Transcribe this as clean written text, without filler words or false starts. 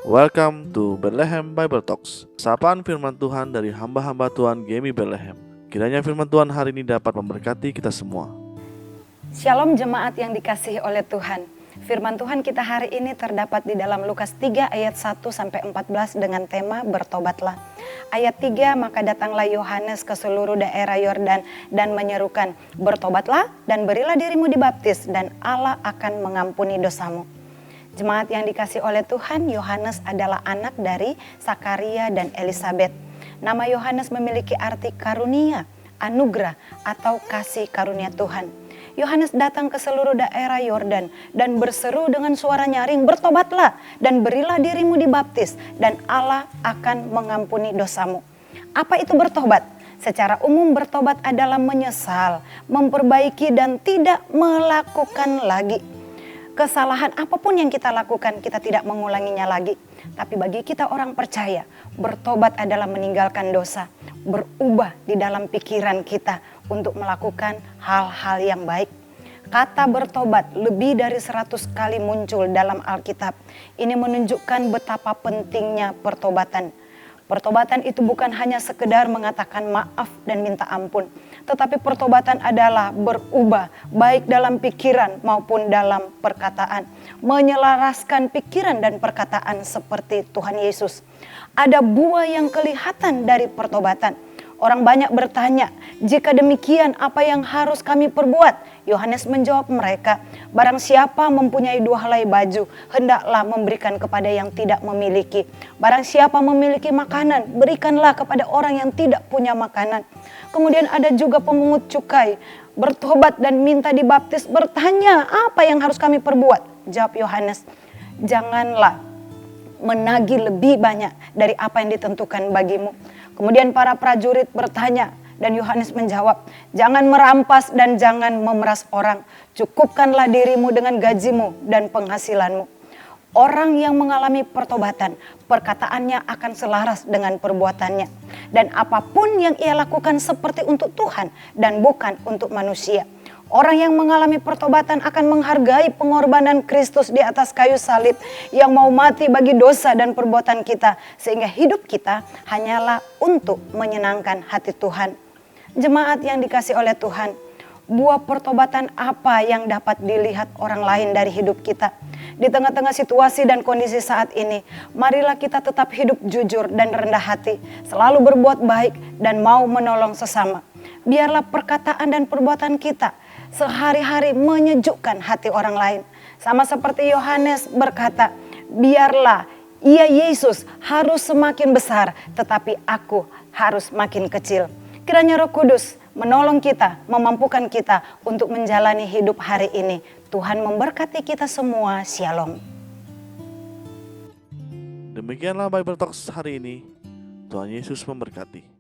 Welcome to Bethlehem Bible Talks. Sapaan firman Tuhan dari hamba-hamba Tuhan Gemi Bethlehem. Kiranya firman Tuhan hari ini dapat memberkati kita semua. Shalom jemaat yang dikasihi oleh Tuhan. Firman Tuhan kita hari ini terdapat di dalam Lukas 3 ayat 1-14 dengan tema bertobatlah. Ayat 3, maka datanglah Yohanes ke seluruh daerah Yordan dan menyerukan, bertobatlah dan berilah dirimu dibaptis dan Allah akan mengampuni dosamu. Jemaat yang dikasihi oleh Tuhan, Yohanes adalah anak dari Sakaria dan Elisabet. Nama Yohanes memiliki arti karunia, anugerah atau kasih karunia Tuhan. Yohanes datang ke seluruh daerah Yordan dan berseru dengan suara nyaring, bertobatlah dan berilah dirimu dibaptis dan Allah akan mengampuni dosamu. Apa itu bertobat? Secara umum bertobat adalah menyesal, memperbaiki dan tidak melakukan lagi. Kesalahan apapun yang kita lakukan, kita tidak mengulanginya lagi. Tapi bagi kita orang percaya, bertobat adalah meninggalkan dosa, berubah di dalam pikiran kita untuk melakukan hal-hal yang baik. Kata bertobat lebih dari 100 kali muncul dalam Alkitab. Ini menunjukkan betapa pentingnya pertobatan. Pertobatan itu bukan hanya sekedar mengatakan maaf dan minta ampun, tetapi pertobatan adalah berubah baik dalam pikiran maupun dalam perkataan, menyelaraskan pikiran dan perkataan seperti Tuhan Yesus. Ada buah yang kelihatan dari pertobatan. Orang banyak bertanya, jika demikian apa yang harus kami perbuat? Yohanes menjawab mereka, barang siapa mempunyai 2 helai baju, hendaklah memberikan kepada yang tidak memiliki. Barang siapa memiliki makanan, berikanlah kepada orang yang tidak punya makanan. Kemudian ada juga pemungut cukai, bertobat dan minta dibaptis, bertanya, apa yang harus kami perbuat? Jawab Yohanes, janganlah menagih lebih banyak dari apa yang ditentukan bagimu. Kemudian para prajurit bertanya dan Yohanes menjawab, jangan merampas dan jangan memeras orang. Cukupkanlah dirimu dengan gajimu dan penghasilanmu. Orang yang mengalami pertobatan, perkataannya akan selaras dengan perbuatannya. Dan apapun yang ia lakukan seperti untuk Tuhan dan bukan untuk manusia. Orang yang mengalami pertobatan akan menghargai pengorbanan Kristus di atas kayu salib yang mau mati bagi dosa dan perbuatan kita. Sehingga hidup kita hanyalah untuk menyenangkan hati Tuhan. Jemaat yang dikasihi oleh Tuhan, buah pertobatan apa yang dapat dilihat orang lain dari hidup kita? Di tengah-tengah situasi dan kondisi saat ini, marilah kita tetap hidup jujur dan rendah hati, selalu berbuat baik dan mau menolong sesama. Biarlah perkataan dan perbuatan kita sehari-hari menyejukkan hati orang lain. Sama seperti Yohanes berkata, biarlah ia Yesus harus semakin besar, tetapi aku harus makin kecil. Kiranya Roh Kudus menolong kita, memampukan kita untuk menjalani hidup hari ini. Tuhan memberkati kita semua. Shalom. Demikianlah Bible Talks hari ini. Tuhan Yesus memberkati.